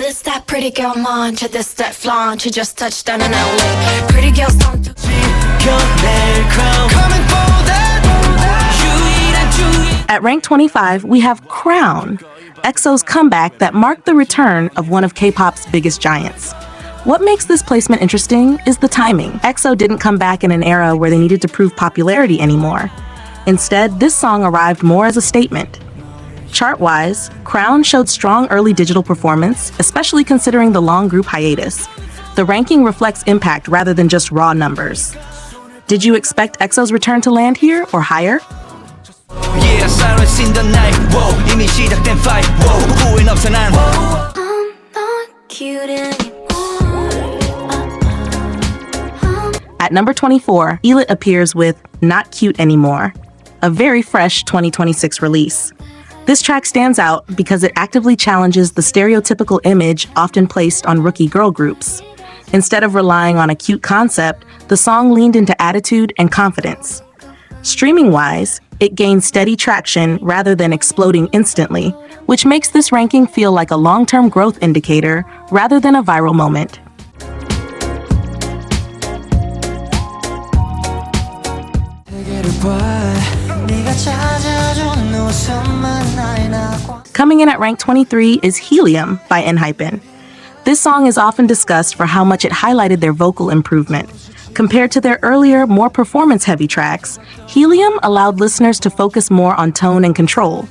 It's that pretty girl mantra, this that flaunt. You just touched down in LA. Pretty girls don't do At rank 25, we have Crown, EXO's comeback that marked the return of one of K-pop's biggest giants. What makes this placement interesting is the timing. EXO didn't come back in an era where they needed to prove popularity anymore. Instead, this song arrived more as a statement. Chart-wise, Crown showed strong early digital performance, especially considering the long group hiatus. The ranking reflects impact rather than just raw numbers. Did you expect EXO's return to land here or higher? Yeah, silence in the night. Whoa, 이미 시작된 fight. Whoa, 후회는 없어 난. I'm not cute anymore. At number 24, Elit appears with Not Cute Anymore, a very fresh 2026 release. This track stands out because it actively challenges the stereotypical image often placed on rookie girl groups. Instead of relying on a cute concept, the song leaned into attitude and confidence. Streaming-wise, it gained steady traction rather than exploding instantly, which makes this ranking feel like a long-term growth indicator rather than a viral moment. Coming in at rank 23 is Helium by ENHYPEN. This song is often discussed for how much it highlighted their vocal improvement. Compared to their earlier, more performance-heavy tracks, Helium allowed listeners to focus more on tone and control.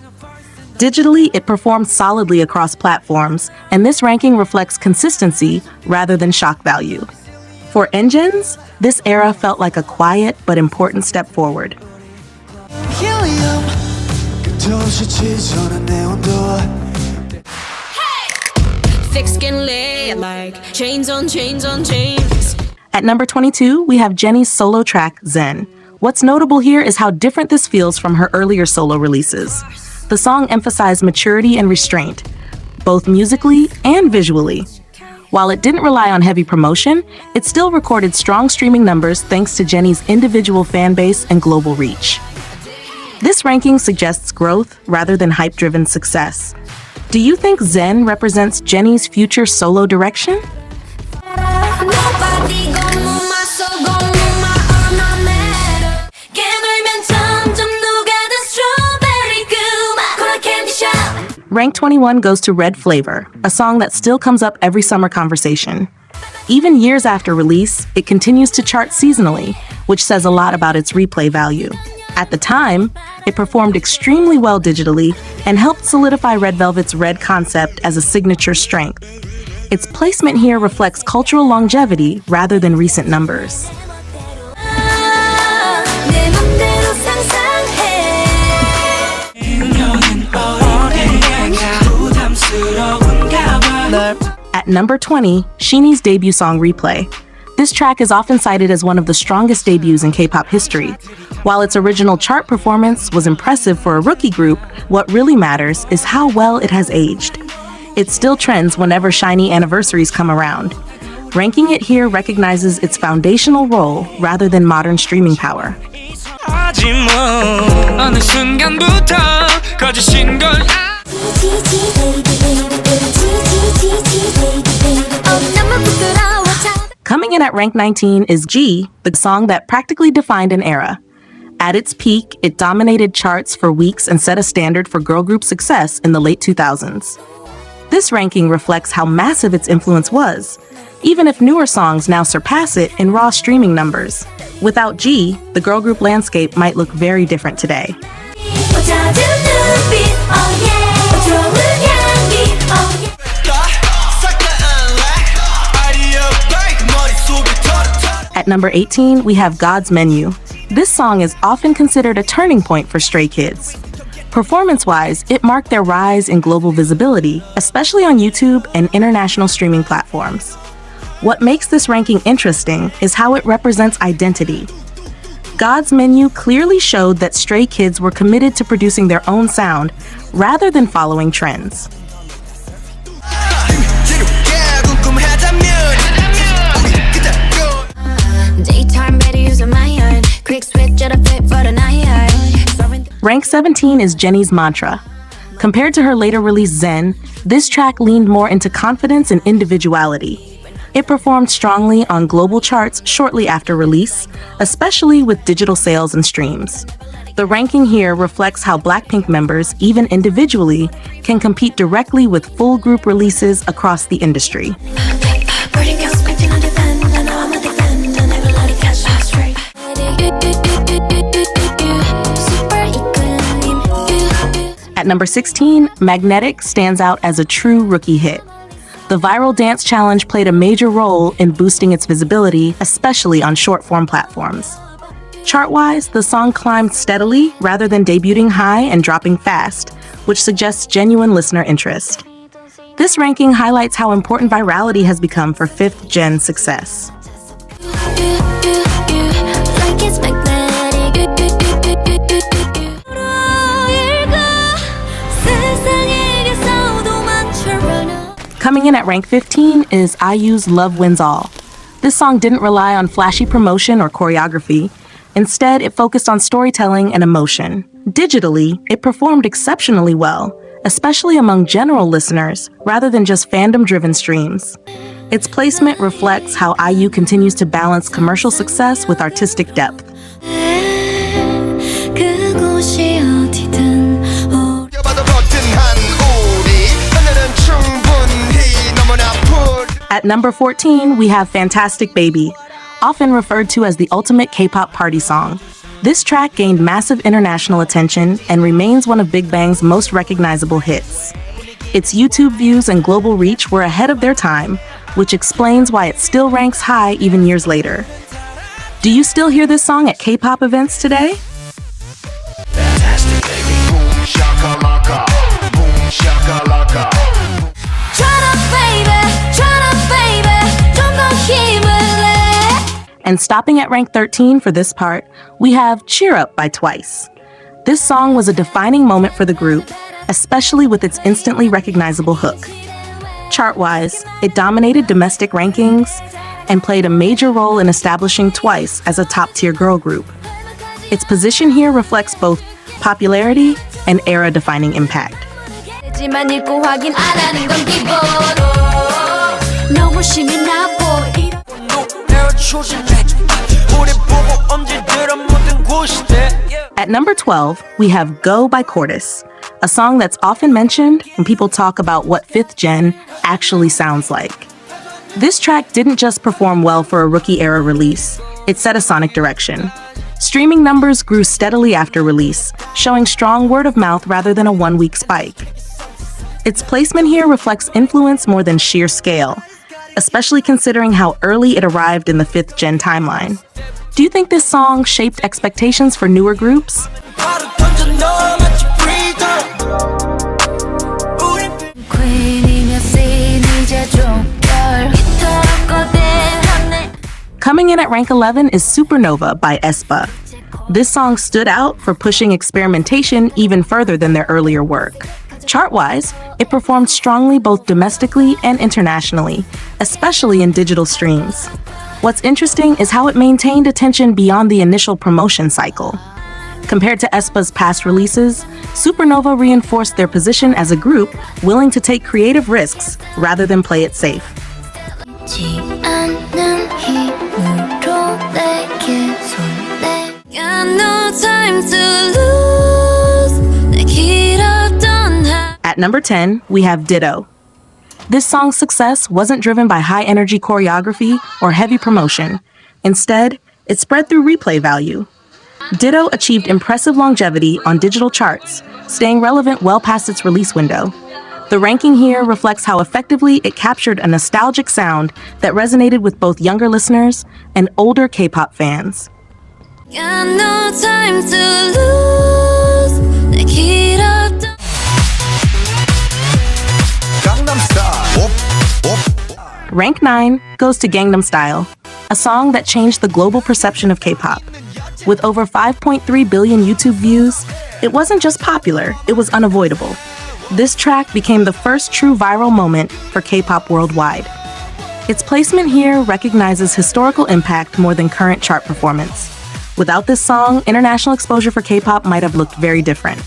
Digitally, it performed solidly across platforms, and this ranking reflects consistency rather than shock value. For NGens, this era felt like a quiet but important step forward. Thick skin lay like chains on chains on chains. At number 22, we have Jennie's solo track, Zen. What's notable here is how different this feels from her earlier solo releases. The song emphasized maturity and restraint, both musically and visually. While it didn't rely on heavy promotion, it still recorded strong streaming numbers thanks to Jennie's individual fan base and global reach. This ranking suggests growth rather than hype-driven success. Do you think Zen represents Jennie's future solo direction? Rank 21 goes to Red Flavor, a song that still comes up every summer conversation. Even years after release, it continues to chart seasonally, which says a lot about its replay value. At the time, it performed extremely well digitally and helped solidify Red Velvet's Red concept as a signature strength. Its placement here reflects cultural longevity rather than recent numbers. At number 20, SHINee's debut song Replay. This track is often cited as one of the strongest debuts in K-pop history. While its original chart performance was impressive for a rookie group, what really matters is how well it has aged. It still trends whenever SHINee anniversaries come around. Ranking it here recognizes its foundational role rather than modern streaming power. Coming in at rank 19 is G, the song that practically defined an era. At its peak, it dominated charts for weeks and set a standard for girl group success in the late 2000s. This ranking reflects how massive its influence was, even if newer songs now surpass it in raw streaming numbers. Without G, the girl group landscape might look very different today. At number 18, we have God's Menu. This song is often considered a turning point for Stray Kids. Performance-wise, it marked their rise in global visibility, especially on YouTube and international streaming platforms. What makes this ranking interesting is how it represents identity. God's Menu clearly showed that Stray Kids were committed to producing their own sound rather than following trends. Rank 17 is Jennie's Mantra. Compared to her later release Zen, this track leaned more into confidence and individuality. It performed strongly on global charts shortly after release, especially with digital sales and streams. The ranking here reflects how Blackpink members, even individually, can compete directly with full group releases across the industry. At number 16, Magnetic stands out as a true rookie hit. The viral dance challenge played a major role in boosting its visibility, especially on short-form platforms. Chart-wise, the song climbed steadily rather than debuting high and dropping fast, which suggests genuine listener interest. This ranking highlights how important virality has become for 5th Gen success. Coming in at rank 15 is IU's Love Wins All. This song didn't rely on flashy promotion or choreography. Instead, it focused on storytelling and emotion. Digitally, it performed exceptionally well, especially among general listeners, rather than just fandom-driven streams. Its placement reflects how IU continues to balance commercial success with artistic depth. At number 14, we have Fantastic Baby, often referred to as the ultimate K-pop party song. This track gained massive international attention and remains one of Big Bang's most recognizable hits. Its YouTube views and global reach were ahead of their time, which explains why it still ranks high even years later. Do you still hear this song at K-pop events today? Fantastic baby, boom shakalaka, boom shakalaka. And stopping at rank 13 for this part, we have Cheer Up by Twice. This song was a defining moment for the group, especially with its instantly recognizable hook. Chart-wise, it dominated domestic rankings and played a major role in establishing Twice as a top-tier girl group. Its position here reflects both popularity and era-defining impact. At number 12, we have Go by Cordis, a song that's often mentioned when people talk about what 5th Gen actually sounds like. This track didn't just perform well for a rookie-era release, it set a sonic direction. Streaming numbers grew steadily after release, showing strong word-of-mouth rather than a one-week spike. Its placement here reflects influence more than sheer scale, especially considering how early it arrived in the 5th Gen timeline. Do you think this song shaped expectations for newer groups? Coming in at rank 11 is Supernova by aespa. This song stood out for pushing experimentation even further than their earlier work. Chart-wise, it performed strongly both domestically and internationally, especially in digital streams. What's interesting is how it maintained attention beyond the initial promotion cycle. Compared to aespa's past releases, Supernova reinforced their position as a group willing to take creative risks rather than play it safe. At number 10, we have Ditto. This song's success wasn't driven by high-energy choreography or heavy promotion. Instead, it spread through replay value. Ditto achieved impressive longevity on digital charts, staying relevant well past its release window. The ranking here reflects how effectively it captured a nostalgic sound that resonated with both younger listeners and older K-pop fans. Rank 9 goes to Gangnam Style, a song that changed the global perception of K-pop. With over 5.3 billion YouTube views, it wasn't just popular, it was unavoidable. This track became the first true viral moment for K-pop worldwide. Its placement here recognizes historical impact more than current chart performance. Without this song, international exposure for K-pop might have looked very different.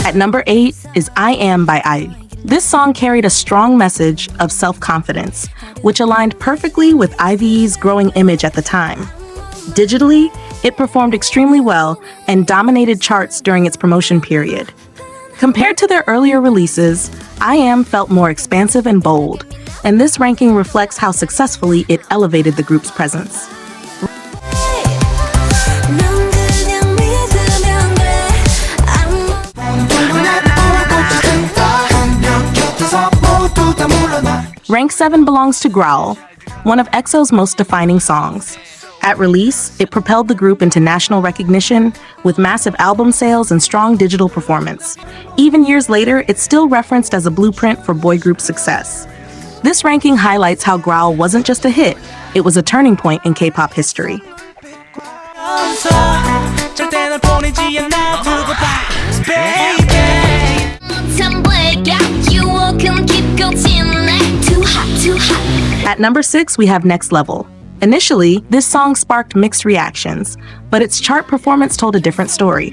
At number 8 is I Am by IVE. This song carried a strong message of self-confidence, which aligned perfectly with IVE's growing image at the time. Digitally, it performed extremely well and dominated charts during its promotion period. Compared to their earlier releases, I Am felt more expansive and bold, and this ranking reflects how successfully it elevated the group's presence. Rank 7 belongs to Growl, one of EXO's most defining songs. At release, it propelled the group into national recognition with massive album sales and strong digital performance. Even years later, it's still referenced as a blueprint for boy group success. This ranking highlights how Growl wasn't just a hit, it was a turning point in K-pop history. At number 6, we have Next Level. Initially, this song sparked mixed reactions, but its chart performance told a different story.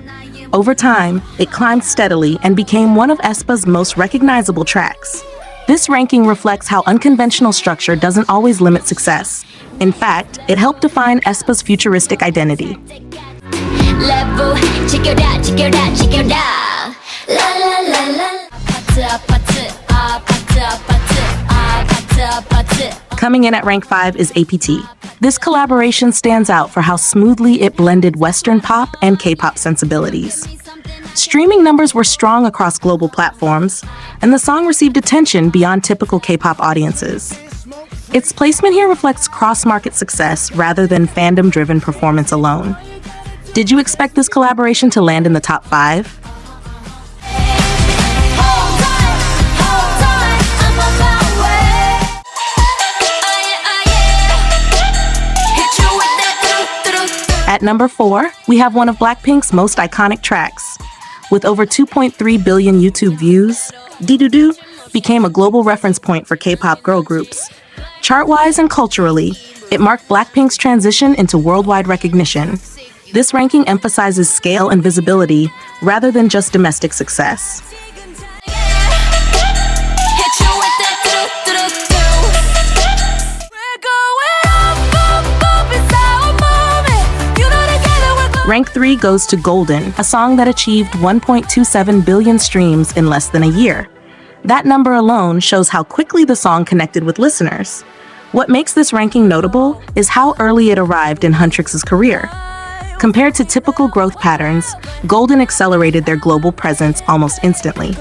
Over time, it climbed steadily and became one of aespa's most recognizable tracks. This ranking reflects how unconventional structure doesn't always limit success. In fact, it helped define aespa's futuristic identity. Coming in at rank 5 is APT. This collaboration stands out for how smoothly it blended Western pop and K-pop sensibilities. Streaming numbers were strong across global platforms, and the song received attention beyond typical K-pop audiences. Its placement here reflects cross-market success rather than fandom-driven performance alone. Did you expect this collaboration to land in the top 5? At number 4, we have one of Blackpink's most iconic tracks. With over 2.3 billion YouTube views, Dee-Doo-Doo became a global reference point for K-pop girl groups. Chart-wise and culturally, it marked Blackpink's transition into worldwide recognition. This ranking emphasizes scale and visibility rather than just domestic success. Rank 3 goes to Golden, a song that achieved 1.27 billion streams in less than a year. That number alone shows how quickly the song connected with listeners. What makes this ranking notable is how early it arrived in Huntrix's career. Compared to typical growth patterns, Golden accelerated their global presence almost instantly.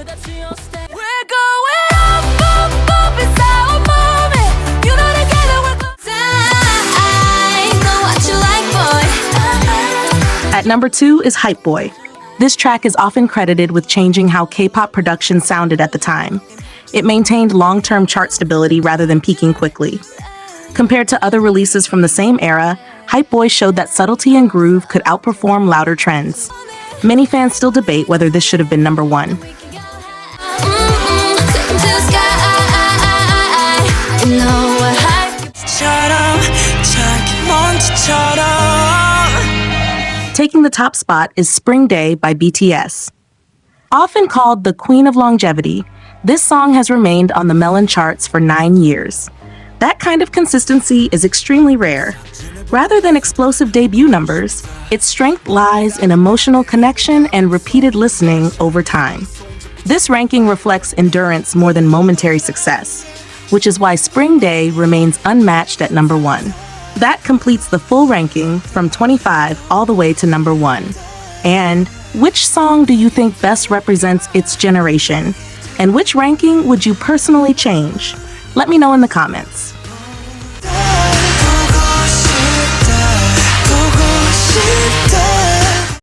At number 2 is Hype Boy. This track is often credited with changing how K-pop production sounded at the time. It maintained long-term chart stability rather than peaking quickly. Compared to other releases from the same era, Hype Boy showed that subtlety and groove could outperform louder trends. Many fans still debate whether this should have been number 1. Taking the top spot is Spring Day by BTS. Often called the Queen of Longevity, this song has remained on the Melon charts for 9 years. That kind of consistency is extremely rare. Rather than explosive debut numbers, its strength lies in emotional connection and repeated listening over time. This ranking reflects endurance more than momentary success, which is why Spring Day remains unmatched at number 1. That completes the full ranking from 25 all the way to number 1. And which song do you think best represents its generation? And which ranking would you personally change? Let me know in the comments. 보고 싶다